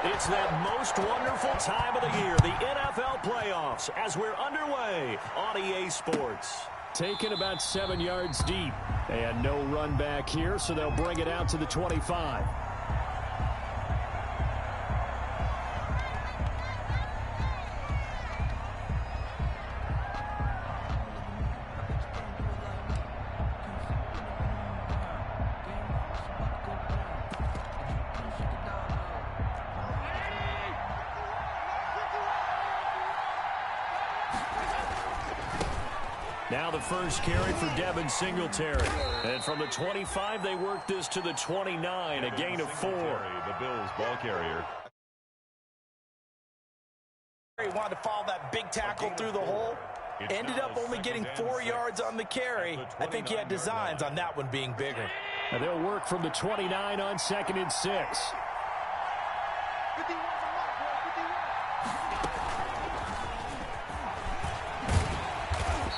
It's that most wonderful time of the year, the NFL playoffs, as we're underway on EA Sports. Taken about 7 yards deep. And no run back here, so they'll bring it out to the 25. Now the first carry for Devin Singletary. And from the 25, they work this to the 29, a gain of 4. The Bills ball carrier. He wanted to follow that big tackle through the hole. Ended up only getting 4 yards on the carry. I think he had designs on that one being bigger. And they'll work from the 29 on 2nd and 6.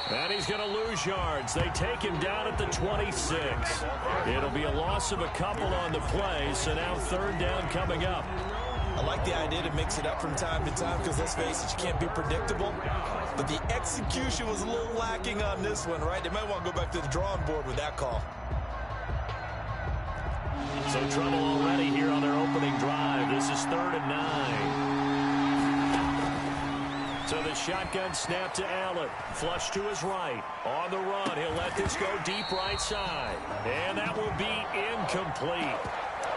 And he's going to lose yards. They take him down at the 26. It'll be a loss of a couple on the play, so now 3rd down coming up. I like the idea to mix it up from time to time because, let's face it, you can't be predictable. But the execution was a little lacking on this one, right? They might want to go back to the drawing board with that call. So trouble already here on their opening drive. This is 3rd and 9. So the shotgun snap to Allen. Flush to his right. On the run, he'll let this go deep right side. And that will be incomplete.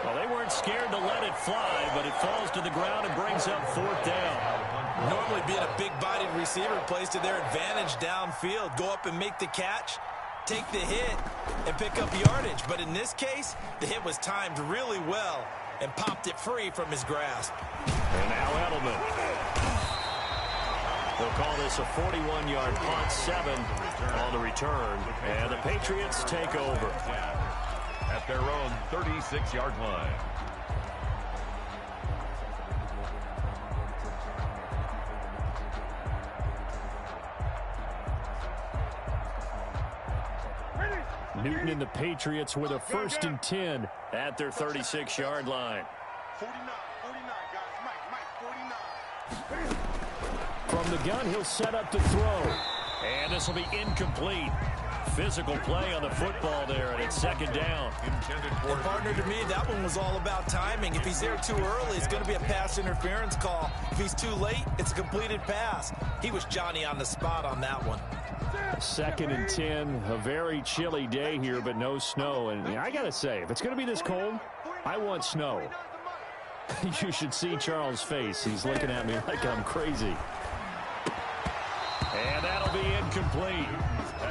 Well, they weren't scared to let it fly, but it falls to the ground and brings up 4th down. Normally being a big-bodied receiver plays to their advantage downfield. Go up and make the catch, take the hit, and pick up yardage. But in this case, the hit was timed really well and popped it free from his grasp. And now Edelman. They'll call this a 41-yard punt, 7 on the return, and the Patriots take over At their own 36-yard line. Newton and the Patriots with a 1st and 10 at their 36-yard line. 49, guys. Mike, 49. From the gun, he'll set up to throw. And this will be incomplete. Physical play on the football there, and it's 2nd down. And partner, to me, that one was all about timing. If he's there too early, it's going to be a pass interference call. If he's too late, it's a completed pass. He was Johnny on the spot on that one. 2nd and 10, a very chilly day here, but no snow. And I got to say, if it's going to be this cold, I want snow. You should see Charles' face. He's looking at me like I'm crazy. And that'll be incomplete.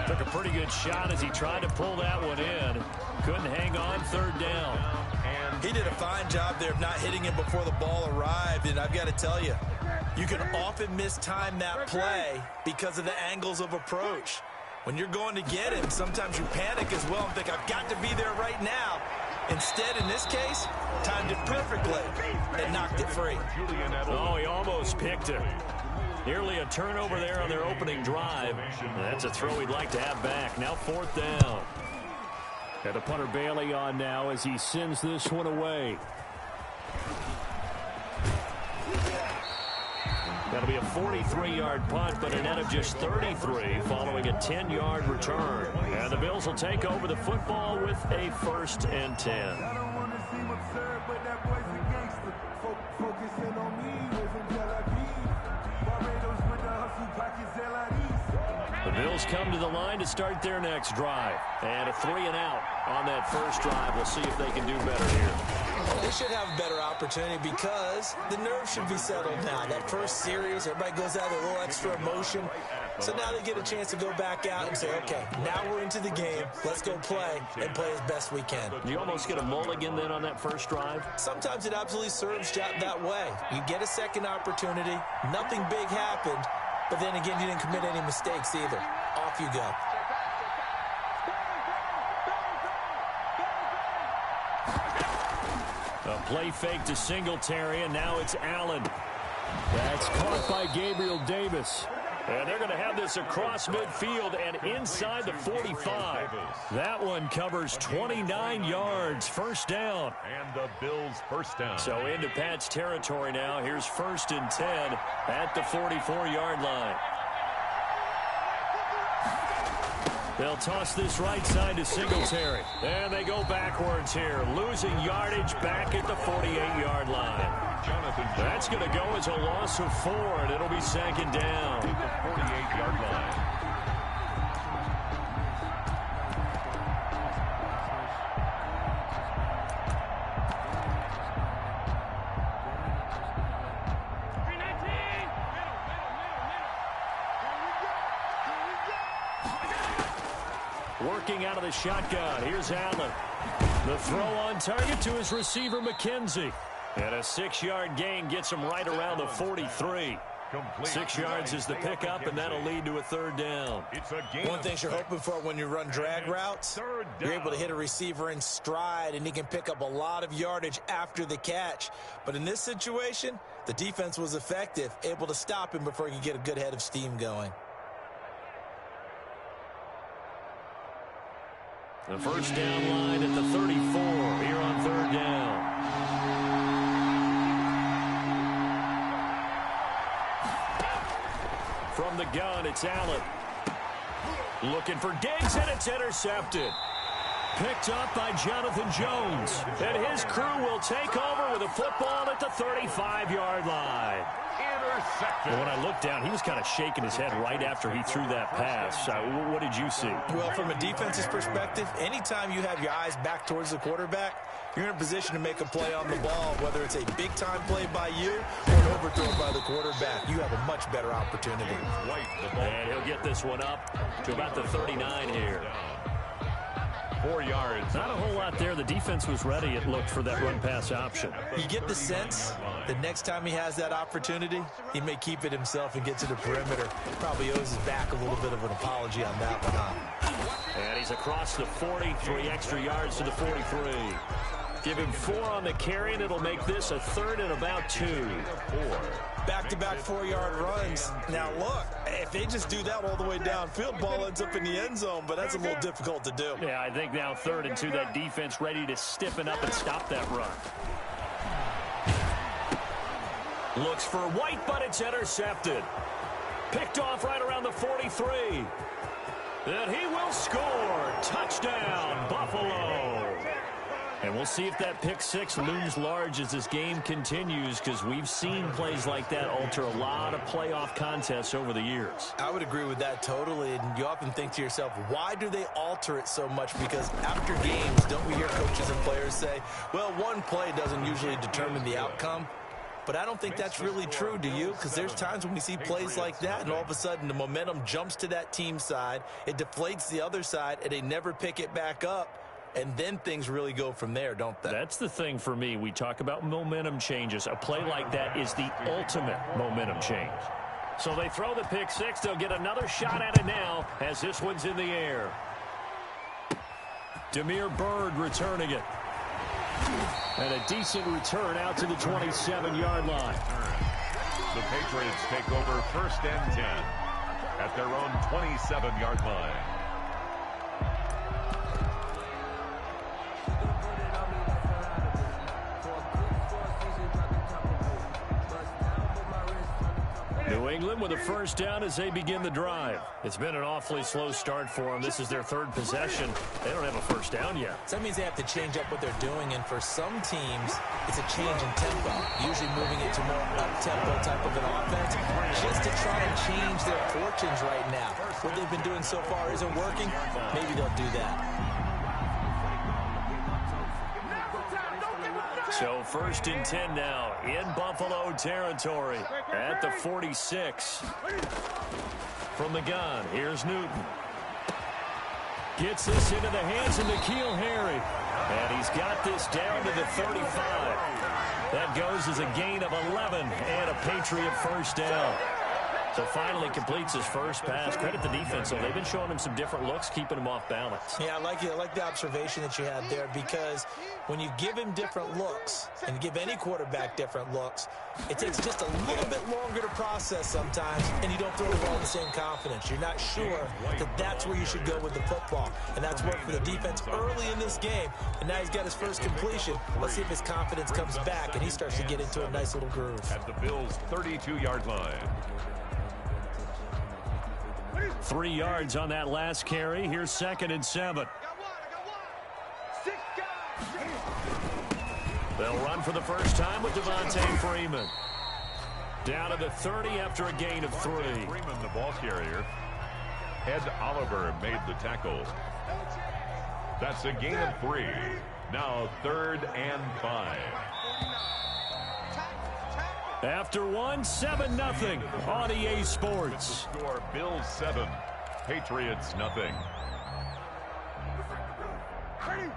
Took a pretty good shot as he tried to pull that one in. Couldn't hang on, 3rd down. He did a fine job there of not hitting it before the ball arrived. And I've got to tell you, you can often mistime that play because of the angles of approach. When you're going to get him, sometimes you panic as well and think, I've got to be there right now. Instead, in this case, timed it perfectly and knocked it free. Oh, he almost picked it. Nearly a turnover there on their opening drive. That's a throw he'd like to have back. Now 4th down. And the punter Bailey on now as he sends this one away. That'll be a 43-yard punt, but a net of just 33 following a 10-yard return. And the Bills will take over the football with a 1st and 10. I don't want to seem absurd, but that boy's a gangster. Focusing on me, living Tel Aviv. Barbados with the hustle pockets, The Bills come to the line to start their next drive. And a 3-and-out on that first drive. We'll see if they can do better here. They should have a better opportunity because the nerves should be settled now. That first series, everybody goes out with a little extra emotion. So now they get a chance to go back out and say, okay, now we're into the game. Let's go play and play as best we can. You almost get a mulligan then on that first drive? Sometimes it absolutely serves that way. You get a second opportunity. Nothing big happened. But then again, you didn't commit any mistakes either. Off you go. A play fake to Singletary, and now it's Allen. That's caught by Gabriel Davis. And they're going to have this across midfield and inside the 45. That one covers 29 yards. First down. And the Bills first down. So into Pat's territory now. Here's 1st and 10 at the 44-yard line. They'll toss this right side to Singletary. And they go backwards here. Losing yardage back at the 48-yard line. That's going to go as a loss of 4, and it'll be 2nd down. The 48-yard line. Working out of the shotgun. Here's Allen. The throw on target to his receiver, McKenzie. And a 6-yard gain gets him right around the 43. 6 yards is the pickup, and that'll lead to a 3rd down. One thing you're hoping for when you run drag routes, you're able to hit a receiver in stride, and he can pick up a lot of yardage after the catch. But in this situation, the defense was effective, able to stop him before he could get a good head of steam going. The first down line at the 34 here on 3rd down. From the gun, it's Allen. Looking for Diggs, and it's intercepted. Picked up by Jonathan Jones. And his crew will take over with a football at the 35-yard line. Well, when I looked down, he was kind of shaking his head right after he threw that pass. What did you see? Well, from a defense's perspective, anytime you have your eyes back towards the quarterback, you're in a position to make a play on the ball, whether it's a big-time play by you or an overthrow by the quarterback. You have a much better opportunity. And he'll get this one up to about the 39 here. 4 yards. Not a whole lot there. The defense was ready, it looked, for that run-pass option. You get the sense that next time he has that opportunity, he may keep it himself and get to the perimeter. Probably owes his back a little bit of an apology on that one, huh? And he's across the 40, 3 extra yards to the 43. Give him 4 on the carry, and it'll make this a 3rd and about 2. 4. Back-to-back 4-yard runs. Now, look, if they just do that all the way downfield, ball ends up in the end zone, but that's a little difficult to do. Yeah, I think now 3rd and 2, that defense ready to stiffen up and stop that run. Looks for White, but it's intercepted. Picked off right around the 43. And he will score. Touchdown, Buffalo. And we'll see if that pick 6 looms large as this game continues, because we've seen plays like that alter a lot of playoff contests over the years. I would agree with that totally, and you often think to yourself, why do they alter it so much? Because after games, don't we hear coaches and players say, well, one play doesn't usually determine the outcome? But I don't think that's really true, do you? Because there's times when we see plays like that, and all of a sudden the momentum jumps to that team side, it deflates the other side, and they never pick it back up. And then things really go from there, don't they? That's the thing for me. We talk about momentum changes. A play like that is the ultimate momentum change. So they throw the pick 6. They'll get another shot at it now as this one's in the air. Damiere Byrd returning it. And a decent return out to the 27-yard line. The Patriots take over 1st and 10 at their own 27-yard line. New England with a first down as they begin the drive. It's been an awfully slow start for them. This is their 3rd possession. They don't have a first down yet. So that means they have to change up what they're doing, and for some teams, it's a change in tempo, usually moving it to more up-tempo type of an offense, just to try and change their fortunes right now. What they've been doing so far isn't working. Maybe they'll do that. So 1st and 10 now in Buffalo territory at the 46. From the gun, here's Newton. Gets this into the hands of N'Keal Harry. And he's got this down to the 35. That goes as a gain of 11 and a Patriot first down. So finally completes his first pass. Credit the defense, though. They've been showing him some different looks, keeping him off balance. Yeah, I like the observation that you had there, because when you give him different looks and you give any quarterback different looks, it takes just a little bit longer to process sometimes, and you don't throw the ball with the same confidence. You're not sure that that's where you should go with the football, and that's worked for the defense early in this game, and now he's got his first completion. Let's see if his confidence comes back and he starts to get into a nice little groove. At the Bills' 32-yard line. 3 yards on that last carry. Here's 2nd and 7. They'll run for the first time with Devontae Freeman. Down to the 30 after a gain of 3. Freeman, the ball carrier. Ed Oliver made the tackle. That's a gain of 3. Now 3rd and 5. After 1, 7-0 on EA Sports. The score, Bills 7, Patriots nothing. Ready?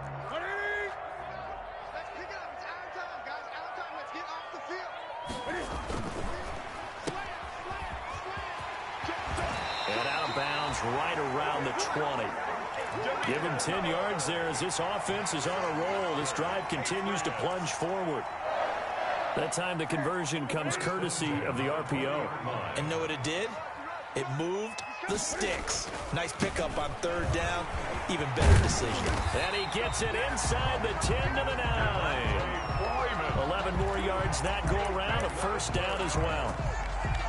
Let's pick it up. It's out of time, guys. Out of time. Let's get off the field. Ready? And out of bounds right around the 20. Give him 10 yards there as this offense is on a roll. This drive continues to plunge forward. That time the conversion comes courtesy of the RPO. And know what it did? It moved the sticks. Nice pickup on 3rd down. Even better decision. And he gets it inside the 10 to the 9. 11 more yards that go around. A first down as well.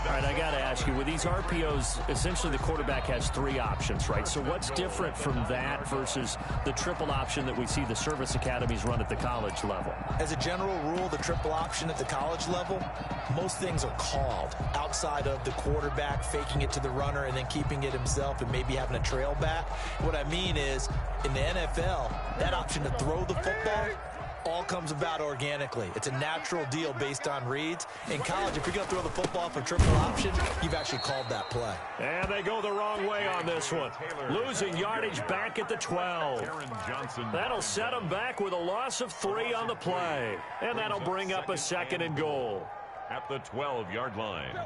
All right, I got to ask you, with these RPOs, essentially the quarterback has 3 options, right? So what's different from that versus the triple option that we see the service academies run at the college level? As a general rule, the triple option at the college level, most things are called outside of the quarterback faking it to the runner and then keeping it himself and maybe having a trail back. What I mean is, in the NFL, that option to throw the football all comes about organically. It's a natural deal based on reads. In college, if you're going to throw the football for triple option, you've actually called that play. And they go the wrong way on this one. Losing yardage back at the 12. That'll set them back with a loss of 3 on the play. And that'll bring up a 2nd and goal. At the 12-yard line.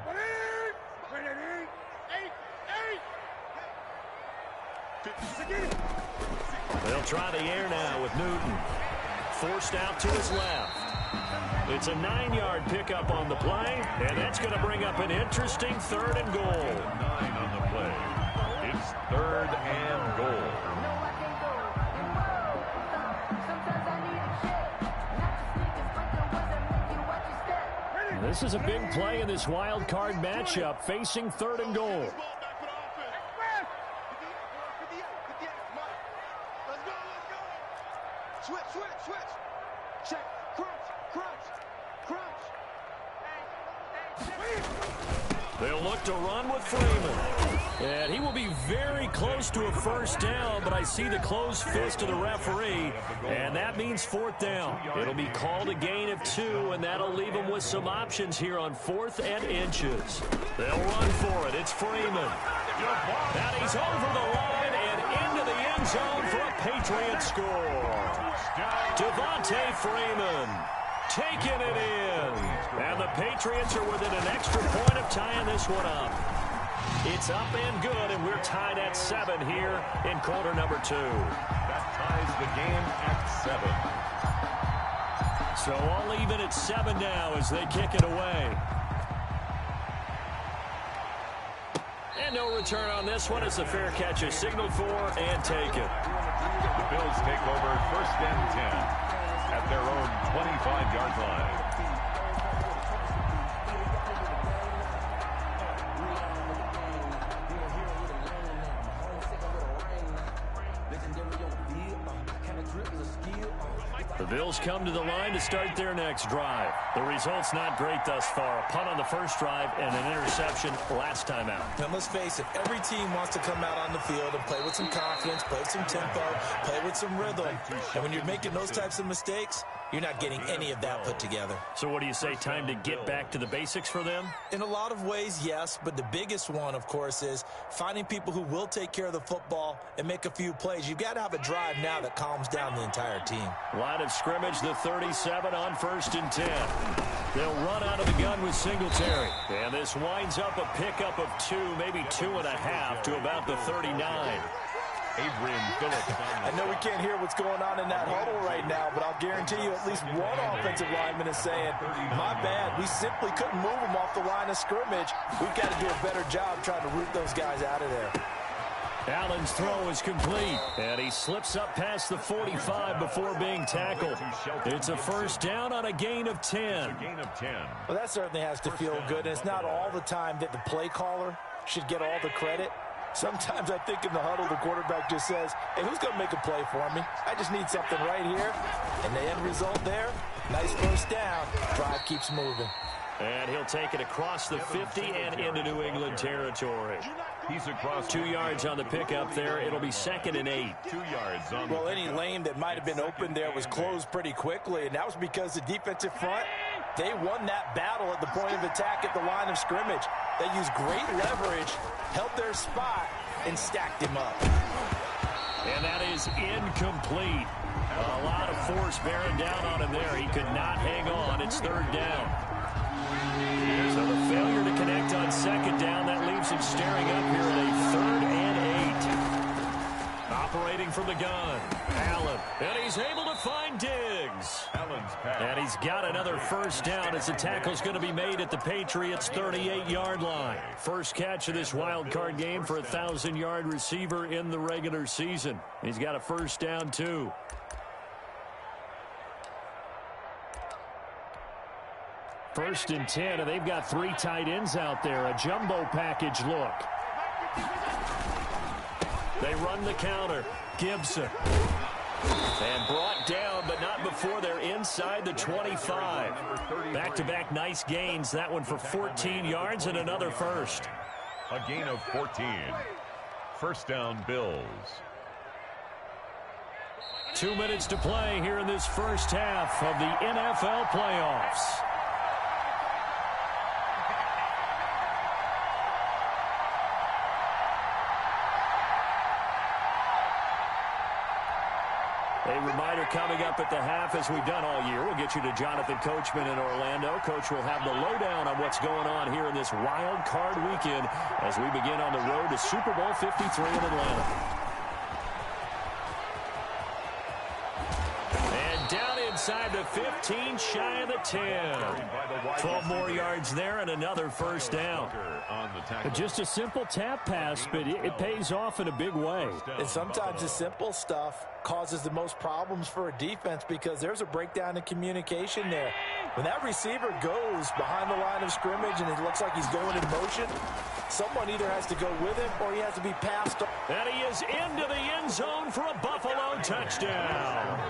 They'll try the air now with Newton. Forced out to his left. It's a 9-yard pickup on the play, and that's going to bring up an interesting 3rd and goal. 9 on the play. It's 3rd and goal. This is a big play in this wild card matchup, facing 3rd and goal. Switch. Check. Crunch. They'll look to run with Freeman. And he will be very close to a first down, but I see the closed fist of the referee, and that means 4th down. It'll be called a gain of 2, and that'll leave them with some options here on 4th and inches. They'll run for it. It's Freeman. And he's over the line and into the end zone for a Patriot score. Devontae Freeman taking it in. And the Patriots are within an extra point of tying this one up. It's up and good, and we're tied at 7 here in quarter number 2. That ties the game at 7. So all even at 7 now as they kick it away. And no return on this one. It's a fair catch, a signal for, and take it. The Bills take over 1st and 10 at their own 25-yard line. The Bills come to the line to start their next drive. The result's not great thus far. A punt on the first drive and an interception last time out. And let's face it, every team wants to come out on the field and play with some confidence, play with some tempo, play with some rhythm. And when you're making those types of mistakes, you're not getting any of that put together. So what do you say, time to get back to the basics for them? In a lot of ways, yes, but the biggest one, of course, is finding people who will take care of the football and make a few plays. You've got to have a drive now that calms down the entire team. Line of scrimmage, the 37 on 1st and 10. They'll run out of the gun with Singletary. And this winds up a pickup of 2, maybe 2.5 to about the 39. Adrian Phillips. I know we can't hear what's going on in that huddle right now, but I'll guarantee you at least one offensive lineman is saying, my bad, we simply couldn't move them off the line of scrimmage. We've got to do a better job trying to root those guys out of there. Allen's throw is complete, and he slips up past the 45 before being tackled. It's a first down on a gain of 10. Well, that certainly has to feel good, and it's not all the time that the play caller should get all the credit. Sometimes I think in the huddle, the quarterback just says, hey, who's going to make a play for me? I just need something right here. And the end result there, nice first down. Drive keeps moving. And he'll take it across the 50 and into New England territory. He's across 2 yards on the pickup there. It'll be 2nd and 8. 2 yards on Well, any lane that might have been open there was closed pretty quickly, and that was because the defensive front, they won that battle at the point of attack at the line of scrimmage. They used great leverage, held their spot, and stacked him up. And that is incomplete. A lot of force bearing down on him there. He could not hang on. It's 3rd down. So the failure to connect on 2nd down, that leaves him staring up here at a 3rd and 8. Operating from the gun, Allen. And he's able to find Diggs. And he's got another first down as the tackle's going to be made at the Patriots' 38-yard line. First catch of this wild card game for a 1,000-yard receiver in the regular season. He's got a first down, too. First and 10, and they've got 3 tight ends out there. A jumbo package look. They run the counter. Gibson. And brought down, but not before they're inside the 25. Back-to-back nice gains. That one for 14 yards and another first. A gain of 14. First down, Bills. 2 minutes to play here in this first half of the NFL playoffs. A reminder coming up at the half, as we've done all year. We'll get you to Jonathan Coachman in Orlando. Coach will have the lowdown on what's going on here in this wild card weekend as we begin on the road to Super Bowl 53 in Atlanta. And down inside the 15, shy of the 10. 12 more yards there and another first down. Just a simple tap pass, but it pays off in a big way. And sometimes the simple stuff causes the most problems for a defense because there's a breakdown in communication there. When that receiver goes behind the line of scrimmage and it looks like he's going in motion, someone either has to go with him or he has to be passed. And he is into the end zone for a Buffalo touchdown.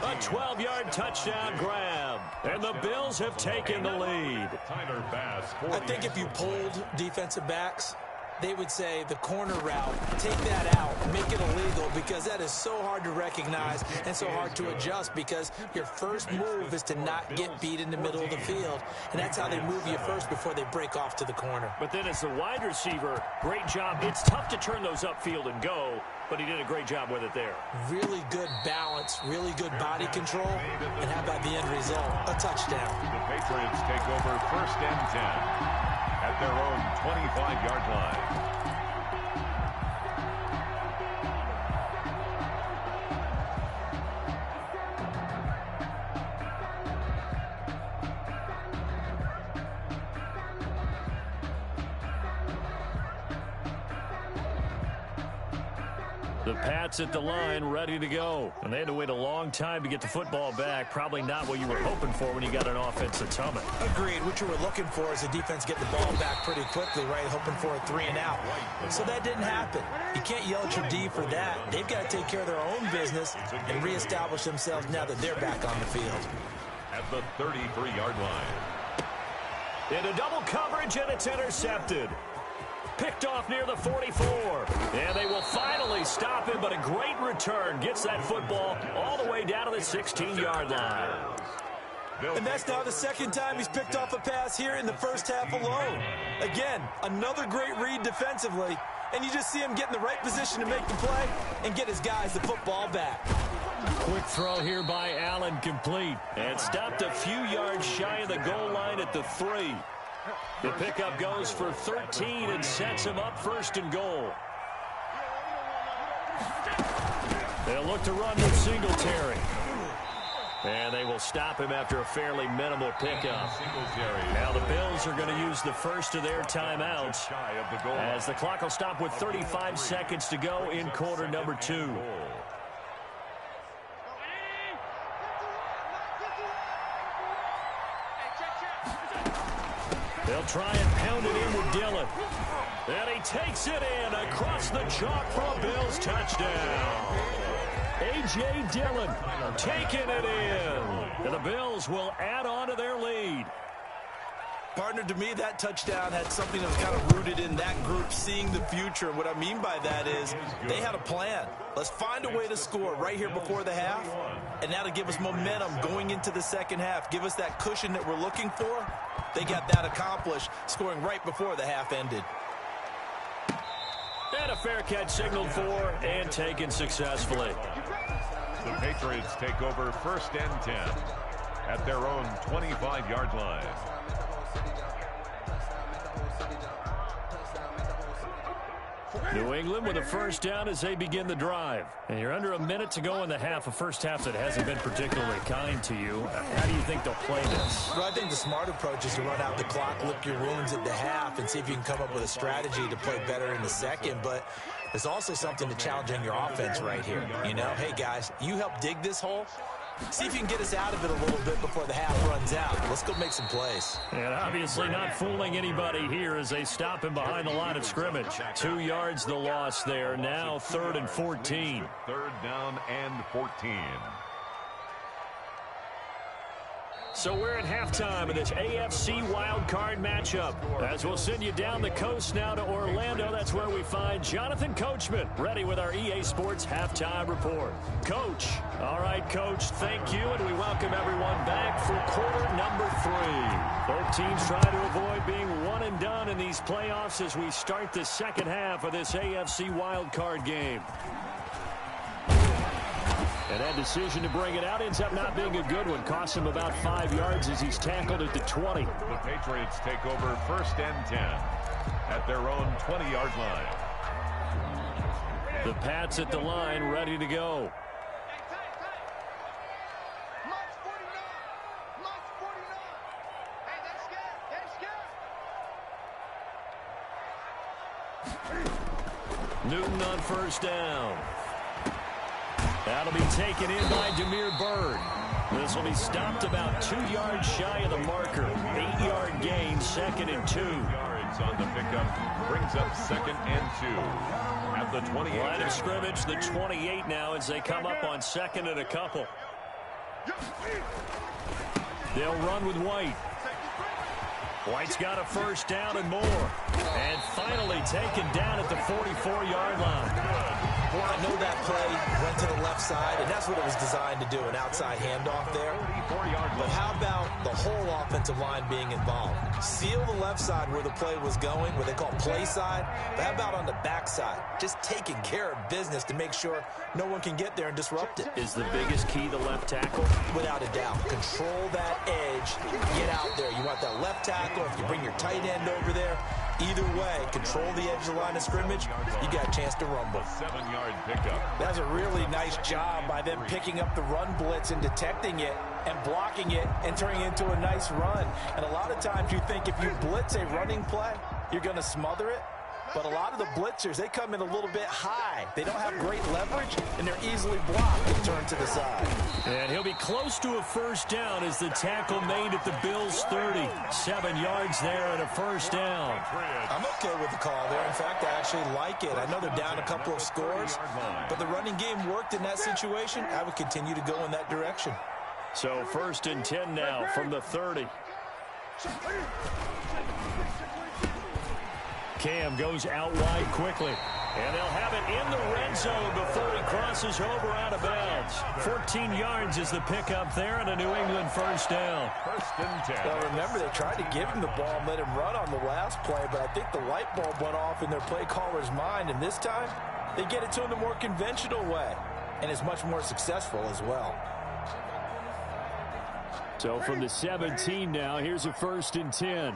A 12-yard touchdown grab. And the Bills have taken the lead. I think if you polled defensive backs, they would say the corner route, take that out, make it illegal, because that is so hard to recognize and so hard to adjust because your first move is to not get beat in the middle of the field. And that's how they move you first before they break off to the corner. But then as the wide receiver, great job. It's tough to turn those upfield and go, but he did a great job with it there. Really good balance, really good body control. And how about the end result? A touchdown. The Patriots take over 1st and 10. At their own 25-yard line. The Pats at the line, ready to go. And they had to wait a long time to get the football back. Probably not what you were hoping for when you got an offensive tummy. Agreed. What you were looking for is the defense getting the ball back pretty quickly, right? Hoping for a 3 and out. So that didn't happen. You can't yell at your D for that. They've got to take care of their own business and reestablish themselves now that they're back on the field. At the 33-yard line. Into double coverage, and it's intercepted. Picked off near the 44. And they will finally stop him, but a great return gets that football all the way down to the 16-yard line. And that's now the second time he's picked off a pass here in the first half alone. Again, another great read defensively, and you just see him get in the right position to make the play and get his guys the football back. Quick throw here by Allen, complete. And stopped a few yards shy of the goal line at the 3. The pickup goes for 13 and sets him up 1st and goal. They'll look to run with Singletary. And they will stop him after a fairly minimal pickup. Now the Bills are going to use the first of their timeouts as the clock will stop with 35 seconds to go in quarter number 2. They'll try and pound it in with Dillon. And he takes it in across the chalk for a Bills touchdown. A.J. Dillon taking it in. And the Bills will add on to their lead. Partner, to me, that touchdown had something that was kind of rooted in that group seeing the future. And what I mean by that is they had a plan. Let's find a way to score right here before the half. And that'll give us momentum going into the second half. Give us that cushion that we're looking for. They got that accomplished, scoring right before the half ended. And a fair catch signaled for and taken successfully. The Patriots take over 1st and 10 at their own 25-yard line. New England with a first down as they begin the drive. And you're under a minute to go in the half, a first half that hasn't been particularly kind to you. How do you think they'll play this? Well, I think the smart approach is to run out the clock, lick your wounds at the half, and see if you can come up with a strategy to play better in the second. But there's also something to challenge on your offense right here. You know, hey, guys, you help dig this hole. See if you can get us out of it a little bit before the half runs out. Let's go make some plays. And obviously not fooling anybody here as they stop him behind the line of scrimmage. 2 yards the loss there. Now 3rd and 14. 3rd down and 14. So we're at halftime of this AFC wildcard matchup. As we'll send you down the coast now to Orlando, that's where we find Jonathan Coachman, ready with our EA Sports halftime report. Coach. All right, Coach, thank you, and we welcome everyone back for quarter number 3. Both teams trying to avoid being one and done in these playoffs as we start the second half of this AFC wildcard game. And that decision to bring it out ends up not being a good one. Costs him about 5 yards as he's tackled at the 20. The Patriots take over 1st and 10 at their own 20-yard line. The Pats at the line, ready to go. Newton on first down. That'll be taken in by Damiere Byrd. This will be stopped about 2 yards shy of the marker. 8-yard gain, 2nd and 2. Yards on the pickup brings up 2nd and 2 at the 28. Line of scrimmage, the 28 now as they come up on 2nd and a couple. They'll run with White. White's got a first down and more. And finally taken down at the 44-yard line. I know that play went to the left side, and that's what it was designed to do, an outside handoff there. But how about the whole offensive line being involved? Seal the left side where the play was going, what they call play side. But how about on the back side? Just taking care of business to make sure no one can get there and disrupt it. Is the biggest key the left tackle? Without a doubt. Control that edge. Get out there. You want that left tackle. If you bring your tight end over there, either way, control the edge of the line of scrimmage, you got a chance to rumble. 7-yard pickup. That's a really nice job by them picking up the run blitz and detecting it and blocking it and turning it into a nice run. And a lot of times you think if you blitz a running play, you're going to smother it. But a lot of the blitzers, they come in a little bit high. They don't have great leverage, and they're easily blocked and turned to the side. And he'll be close to a first down as the tackle made at the Bills' 30. 7 yards there and a first down. I'm okay with the call there. In fact, I actually like it. I know they're down a couple of scores, but the running game worked in that situation. I would continue to go in that direction. So 1st and 10 now from the 30. Cam goes out wide quickly. And they'll have it in the red zone before he crosses over out of bounds. 14 yards is the pickup there and a New England first down. 1st and 10. Well, remember, they tried to give him the ball and let him run on the last play, but I think the light bulb went off in their play caller's mind, and this time they get it to him the more conventional way. and is much more successful as well. So from the 17 now, here's a 1st and 10.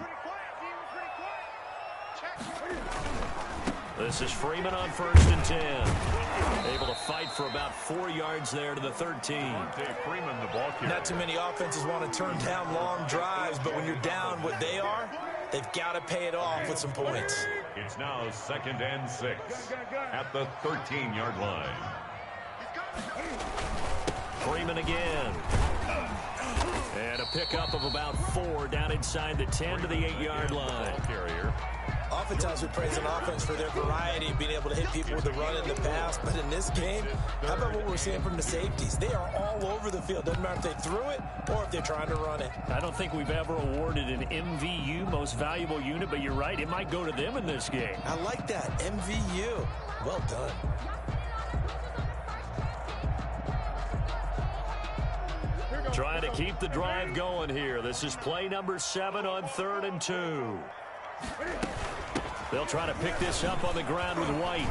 This is Freeman on 1st and 10. Able to fight for about 4 yards there to the 13. Freeman, the ball carrier. Not too many offenses want to turn down long drives, but when you're down what they are, they've got to pay it off with some points. It's now 2nd and 6 at the 13-yard line. Freeman again. And a pickup of about 4 down inside the 10 to the 8-yard line. Ball carrier. Oftentimes we praise an offense for their variety, being able to hit people with the run and the pass. But in this game, how about what we're seeing from the safeties? They are all over the field. Doesn't matter if they threw it or if they're trying to run it. I don't think we've ever awarded an MVU, most valuable unit, but you're right. It might go to them in this game. I like that. MVU. Well done. Trying to keep the drive going here. This is play number 7 on 3rd and 2. They'll try to pick this up on the ground with White.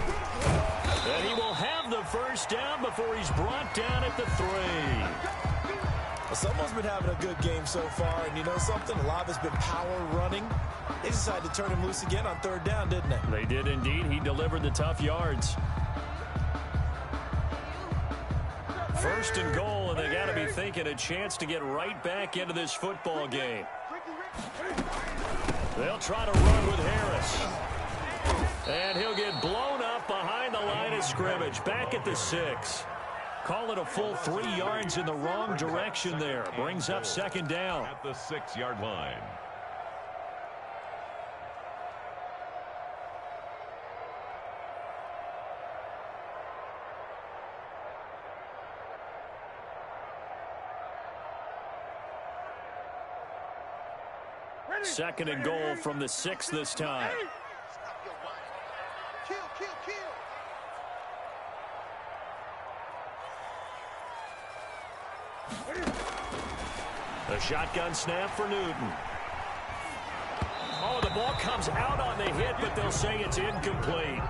And he will have the 1st down before he's brought down at the 3. Well, someone's been having a good game so far, and you know something? A lot has been power running. They decided to turn him loose again on 3rd down, didn't they? They did indeed. He delivered the tough yards. 1st and goal, and they got to be thinking a chance to get right back into this football game. They'll try to run with Harris. And he'll get blown up behind the line of scrimmage. Back at the 6. Call it a full 3 yards in the wrong direction there. Brings up 2nd down. At the 6-yard line. Second and goal from the 6 this time. A shotgun snap for Newton. Oh, the ball comes out on the hit, but they'll say it's incomplete.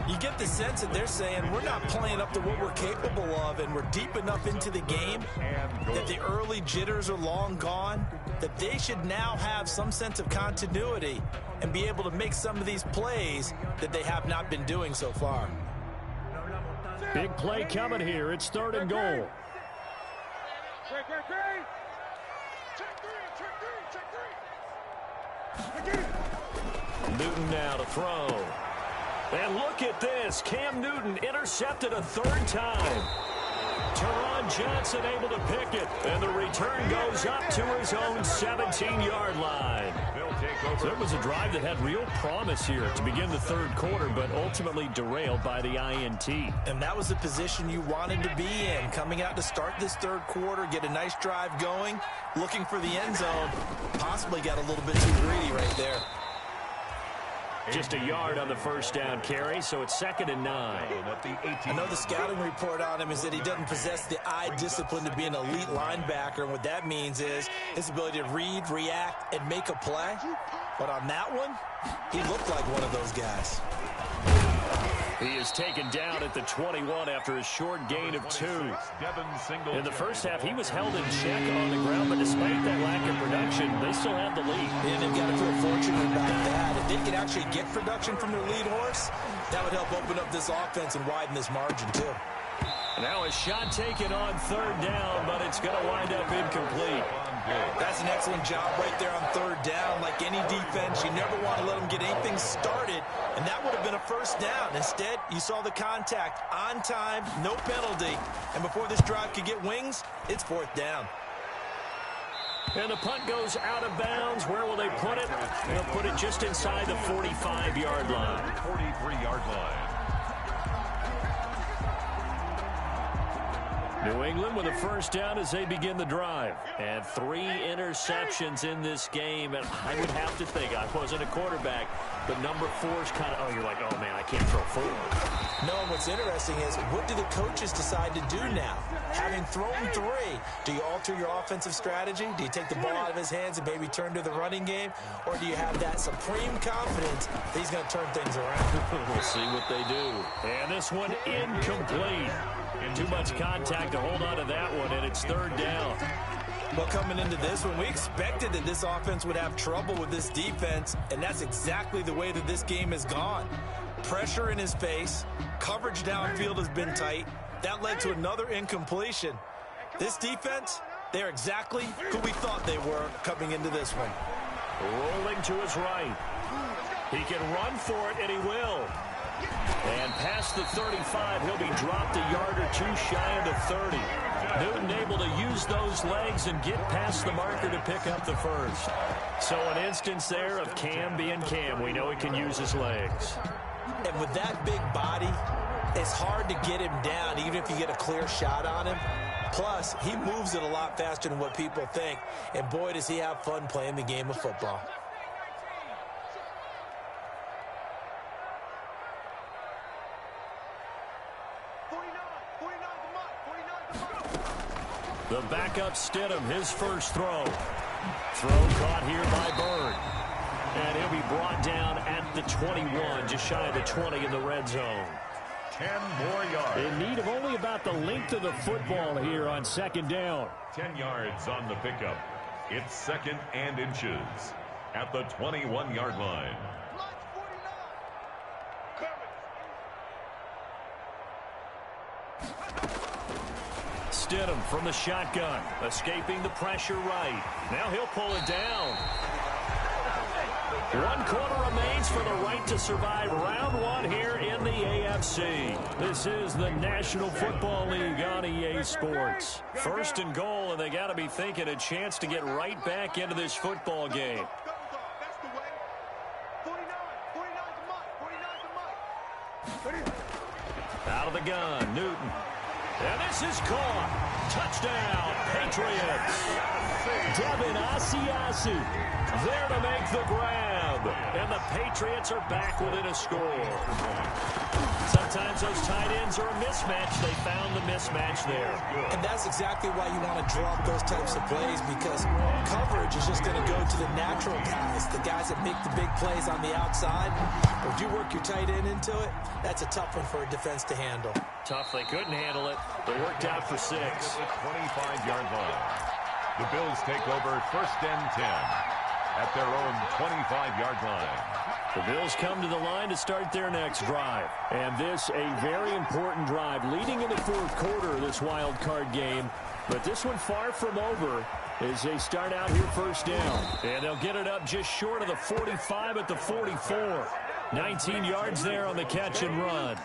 You get the sense that they're saying we're not playing up to what we're capable of, and we're deep enough into the game that the early jitters are long gone, that they should now have some sense of continuity and be able to make some of these plays that they have not been doing so far. Big play coming here. It's 3rd and goal. Newton now to throw. And look at this. Cam Newton intercepted a 3rd time. Teron Johnson able to pick it. And the return goes up to his own 17-yard line. So it was a drive that had real promise here to begin the 3rd quarter, but ultimately derailed by the INT. And that was the position you wanted to be in. Coming out to start this 3rd quarter, get a nice drive going, looking for the end zone. Possibly got a little bit too greedy right there. Just a yard on the 1st down carry, so it's 2nd and 9. I know the scouting report on him is that he doesn't possess the eye discipline to be an elite linebacker, and what that means is his ability to read, react, and make a play. But on that one, he looked like one of those guys. He is taken down at the 21 after a short gain of 2. In the first half, he was held in check on the ground, but despite that lack of production, they still have the lead. And they've got to feel fortunate about that. If they could actually get production from their lead horse, that would help open up this offense and widen this margin, too. Now a shot taken on 3rd down, but it's going to wind up incomplete. That's an excellent job right there on 3rd down. Like any defense, you never want to let them get anything started, and that would have been a 1st down. Instead, you saw the contact on time, no penalty, and before this drive could get wings, it's 4th down. And the punt goes out of bounds. Where will they put it? They'll put it just inside the 45-yard line. 43-yard line. New England with a 1st down as they begin the drive. And 3 interceptions in this game. And I would have to think, I wasn't a quarterback, but number 4's kind of, oh, you're like, oh, man, I can't throw 4. No, and what's interesting is, what do the coaches decide to do now? Having thrown 3, do you alter your offensive strategy? Do you take the ball out of his hands and maybe turn to the running game? Or do you have that supreme confidence that he's going to turn things around? We'll see what they do. And this one incomplete. Too much contact to hold on to that one, and it's third down. Well, coming into this one, we expected that this offense would have trouble with this defense, and that's exactly the way that this game has gone. Pressure in his face, coverage downfield has been tight. That led to another incompletion. This defense, they're exactly who we thought they were coming into this one. Rolling to his right. He can run for it, and he will. And past the 35, he'll be dropped a yard or two shy of the 30. Newton able to use those legs and get past the marker to pick up the first. So an instance there of Cam being Cam. We know he can use his legs. And with that big body, it's hard to get him down, even if you get a clear shot on him. Plus, he moves it a lot faster than what people think. And boy, does he have fun playing the game of football. The backup Stidham, his first throw. Throw caught here by Bird. And he'll be brought down at the 21, just shy of the 20 in the red zone. 10 more yards. In need of only about the length of the football here on second down. 10 yards on the pickup. It's second and inches at the 21-yard line. Stidham from the shotgun, escaping the pressure right. Now he'll pull it down. 1 quarter remains for the right to survive round 1 here in the AFC. This is the National Football League on EA Sports. First and goal, and they got to be thinking a chance to get right back into this football game. Out of the gun, Newton. And this is caught. Touchdown, Patriots. Devin Asiasi there to make the grab. And the Patriots are back within a score. Sometimes those tight ends are a mismatch. They found the mismatch there. And that's exactly why you want to draw up those types of plays, because coverage is just going to go to the natural guys, the guys that make the big plays on the outside. But if you work your tight end into it, that's a tough one for a defense to handle. Tough. They couldn't handle it. They worked out for 6. At the 25-yard line. The Bills take over first and 10 at their own 25-yard line. The Bills come to the line to start their next drive. And this a very important drive leading in the fourth quarter of this wild card game. But this one far from over as they start out here first down. And they'll get it up just short of the 45 at the 44. 19 yards there on the catch and run.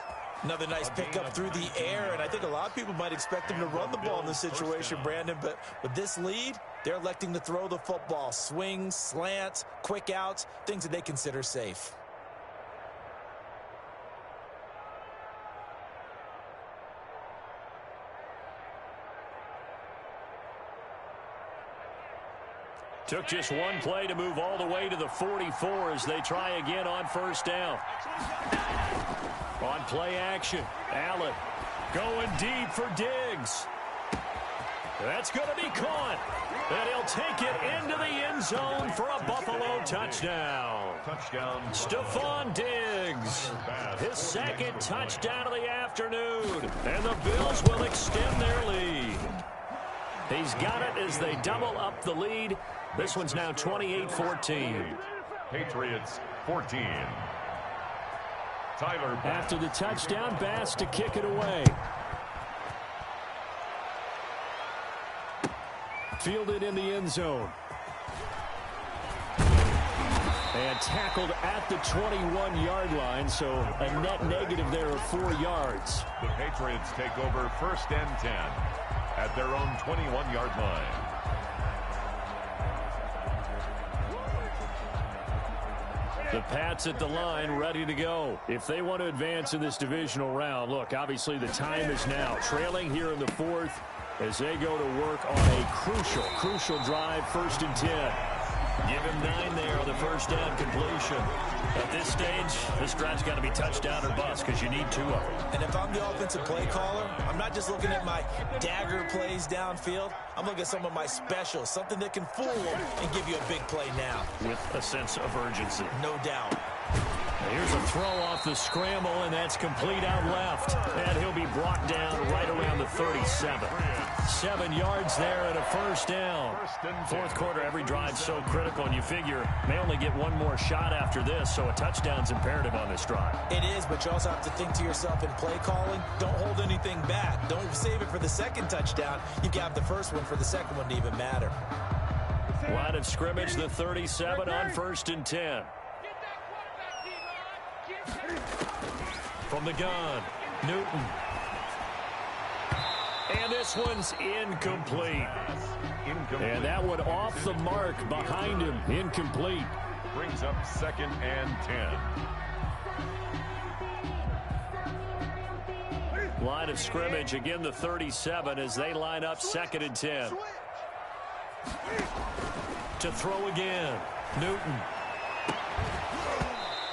Another nice pickup through the air, and I think a lot of people might expect them to run the ball in this situation, Brandon, but with this lead, they're electing to throw the football. Swings, slants, quick outs, things that they consider safe. Took just one play to move all the way to the 44 as they try again on first down. On play action, Allen going deep for Diggs. That's going to be caught. And he'll take it into the end zone for a Buffalo touchdown. Stephon Diggs, his second touchdown of the afternoon. And the Bills will extend their lead. He's got it as they double up the lead. This one's now 28-14. Patriots 14. Tyler. After the touchdown, Bass to kick it away. Fielded in the end zone. And tackled at the 21-yard line, so a net negative there of 4 yards. The Patriots take over first and 10 at their own 21-yard line. The Pats at the line, ready to go. If they want to advance in this divisional round, look, obviously the time is now. Trailing here in the fourth as they go to work on a crucial drive, first and 10. Give him 9 there on the first down completion. At this stage, this drive's got to be touchdown or bust because you need 2 of them. And if I'm the offensive play caller, I'm not just looking at my dagger plays downfield. I'm looking at some of my specials, something that can fool them and give you a big play now. With a sense of urgency. No doubt. Here's a throw off the scramble, and that's complete out left. And he'll be brought down right around the 37. 7 yards there and a first down. Fourth quarter, every drive so critical, and you figure may only get one more shot after this, so a touchdown's imperative on this drive. It is, but you also have to think to yourself in play calling, don't hold anything back. Don't save it for the second touchdown. You can have the first one for the second one to even matter. Line of scrimmage, the 37 on 1st and 10. From the gun, Newton. And this one's incomplete. And that one off the mark behind him, incomplete. Brings up 2nd and 10. Line of scrimmage, again the 37 as they line up 2nd and 10. To throw again, Newton.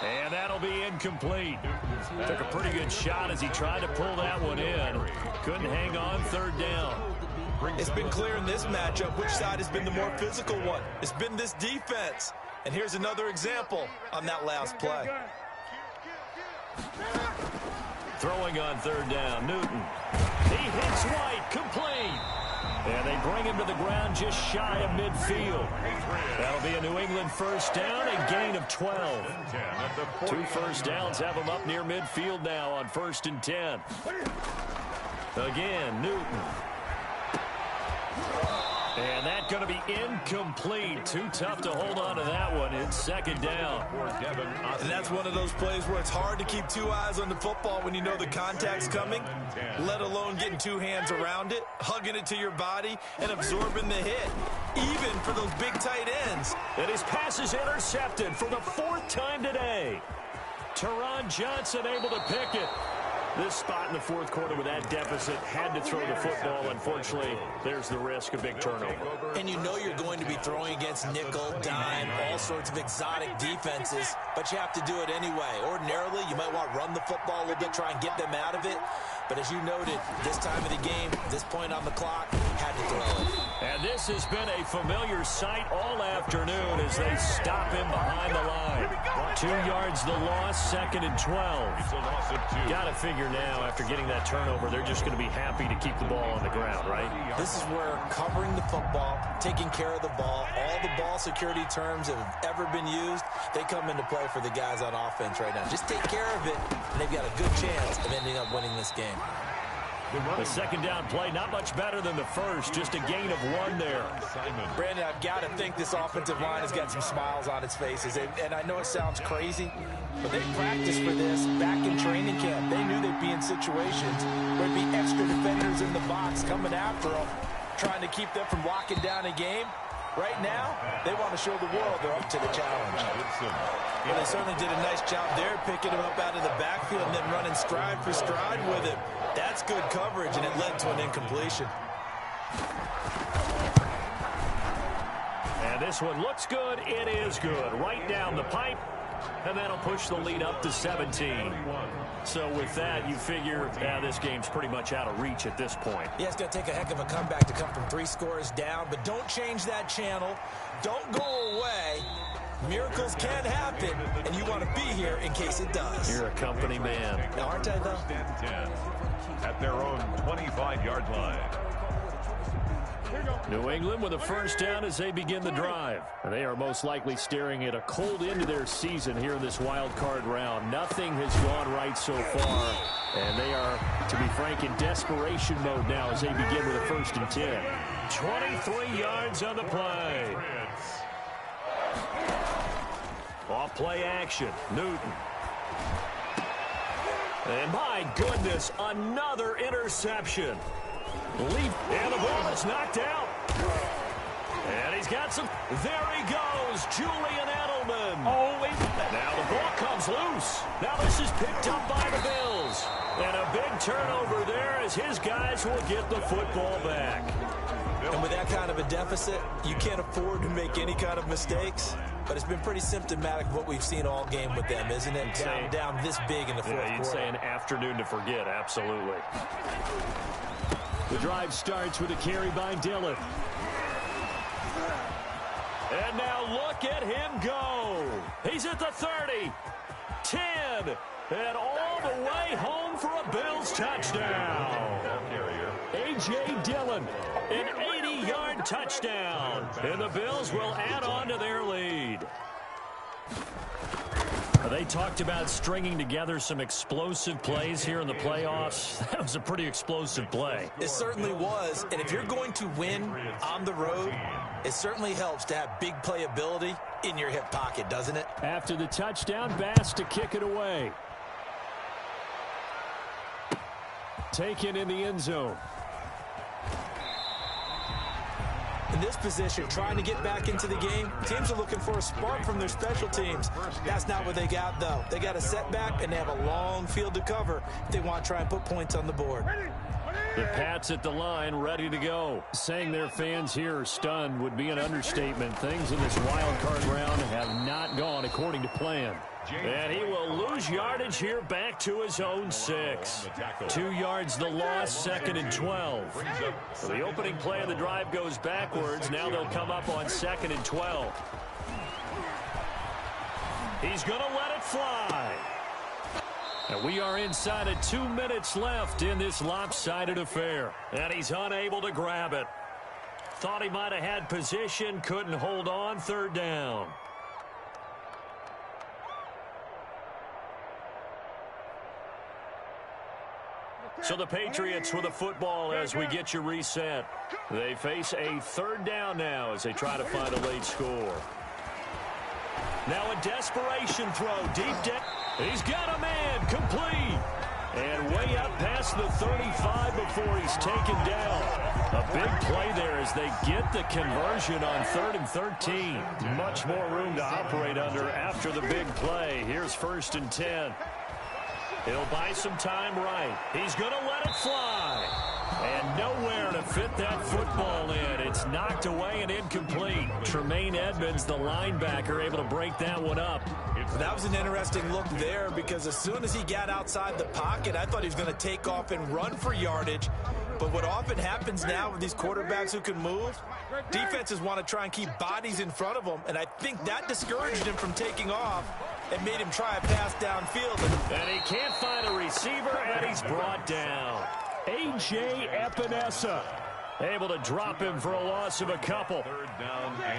And that'll be incomplete. Took a pretty good shot as he tried to pull that one in. Couldn't hang on, 3rd down. It's been clear in this matchup which side has been the more physical one. It's been this defense. And here's another example on that last play. Throwing on 3rd down, Newton. He hits White, complete. And they bring him to the ground just shy of midfield. That'll be a New England first down, a gain of 12. 2 first downs have them up near midfield now on 1st and 10. Again, Newton. And that's going to be incomplete. Too tough to hold on to that one. It's 2nd down. And that's one of those plays where it's hard to keep 2 eyes on the football when you know the contact's coming, let alone getting 2 hands around it, hugging it to your body, and absorbing the hit, even for those big tight ends. And his pass is intercepted for the 4th time today. Teron Johnson able to pick it. This spot in the 4th quarter with that deficit, had to throw the football. Unfortunately, there's the risk of big turnover. And you know you're going to be throwing against nickel, dime, all sorts of exotic defenses, but you have to do it anyway. Ordinarily, you might want to run the football a little bit, try and get them out of it. But as you noted, this time of the game, this point on the clock, had to throw it. And this has been a familiar sight all afternoon as they stop him behind the line. 2 yards the loss, 2nd and 12. It's a loss of 2. Got to figure now, after getting that turnover, they're just going to be happy to keep the ball on the ground, right? This is where covering the football, taking care of the ball, all the ball security terms that have ever been used, they come into play for the guys on offense right now. Just take care of it, and they've got a good chance of ending up winning this game. The 2nd down play, not much better than the first, just a gain of 1 there. Brandon, I've got to think this offensive line has got some smiles on its faces. And I know it sounds crazy, but they practiced for this back in training camp. They knew they'd be in situations where there'd be extra defenders in the box coming after them, trying to keep them from locking down a game. Right now, they want to show the world they're up to the challenge. Well, they certainly did a nice job there, picking him up out of the backfield and then running stride for stride with him. That's good coverage, and it led to an incompletion. And this one looks good. It is good. Right down the pipe, and that'll push the lead up to 17. So with that, you figure this game's pretty much out of reach at this point. Yeah, it's going to take a heck of a comeback to come from 3 scores down, but don't change that channel. Don't go away. Miracles can happen, and you want to be here in case it does. You're a company man. Now, aren't I, though? 10 at their own 25-yard line. New England with a first down as they begin the drive. And they are most likely staring at a cold end to their season here in this wild card round. Nothing has gone right so far. And they are, to be frank, in desperation mode now as they begin with a 1st and 10. 23 yards on the play. Off play action. Newton. And my goodness, another interception. And the ball is knocked out. And he's got some. There he goes, Julian Edelman. Now the ball comes loose. Now this is picked up by the Bills. And a big turnover there as his guys will get the football back. And with that kind of a deficit, you can't afford to make any kind of mistakes. But it's been pretty symptomatic of what we've seen all game with them, isn't it? Down this big in the fourth quarter. You'd say an afternoon to forget, absolutely. The drive starts with a carry by Dillon. And now look at him go. He's at the 30, 10, and all the way home for a Bills touchdown. A.J. Dillon. An 80-yard touchdown. And the Bills will add on to their lead. They talked about stringing together some explosive plays here in the playoffs. That was a pretty explosive play. It certainly was. And if you're going to win on the road, it certainly helps to have big playability in your hip pocket, doesn't it? After the touchdown, Bass to kick it away. Taken in the end zone. In this position, trying to get back into the game, teams are looking for a spark from their special teams. That's not what they got, though. They got a setback, and they have a long field to cover if they want to try and put points on the board. The Pats at the line, ready to go. Saying their fans here are stunned would be an understatement. Things in this wild card round have not gone according to plan. And he will lose yardage here back to his own 6. 2 yards the loss, 2nd and 12. So the opening play of the drive goes backwards. Now they'll come up on 2nd and 12. He's going to let it fly. And we are inside of 2 minutes left in this lopsided affair. And he's unable to grab it. Thought he might have had position, couldn't hold on, 3rd down. So the Patriots with the football as we get you reset. They face a 3rd down now as they try to find a late score. Now a desperation throw deep down. He's got a man complete. And way up past the 35 before he's taken down. A big play there as they get the conversion on 3rd and 13. Much more room to operate under after the big play. Here's 1st and 10. He'll buy some time right. He's going to let it fly. And nowhere to fit that football in. It's knocked away and incomplete. Tremaine Edmonds, the linebacker, able to break that one up. That was an interesting look there because as soon as he got outside the pocket, I thought he was going to take off and run for yardage. But what often happens now with these quarterbacks who can move, defenses want to try and keep bodies in front of them, and I think that discouraged him from taking off and made him try a pass downfield. And he can't find a receiver, and he's brought down. A.J. Epinesa able to drop him for a loss of a couple.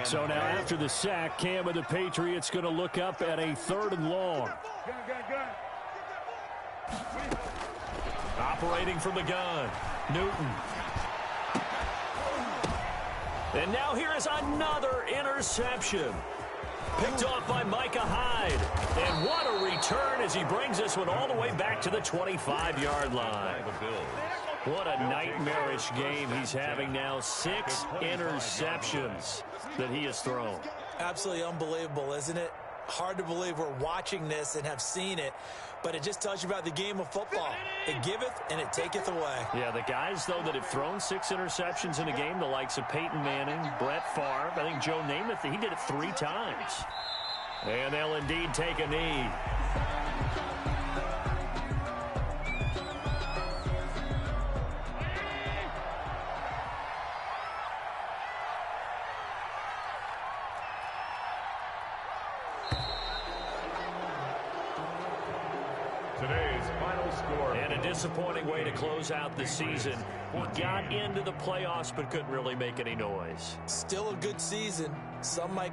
So now after the sack, Cam of the Patriots going to look up at a 3rd and long. Operating from the gun, Newton. And now here is another interception. Picked off by Micah Hyde. And what a return as he brings this one all the way back to the 25-yard line. What a nightmarish game he's having now. 6 interceptions that he has thrown. Absolutely unbelievable, isn't it? Hard to believe we're watching this and have seen it, but it just tells you about the game of football. It giveth and it taketh away. Yeah, the guys, though, that have thrown 6 interceptions in a game, the likes of Peyton Manning, Brett Favre, I think Joe Namath, he did it 3 times. And they'll indeed take a knee. Today's final score. And a disappointing way to close out the season. He got into the playoffs but couldn't really make any noise. Still a good season. Some might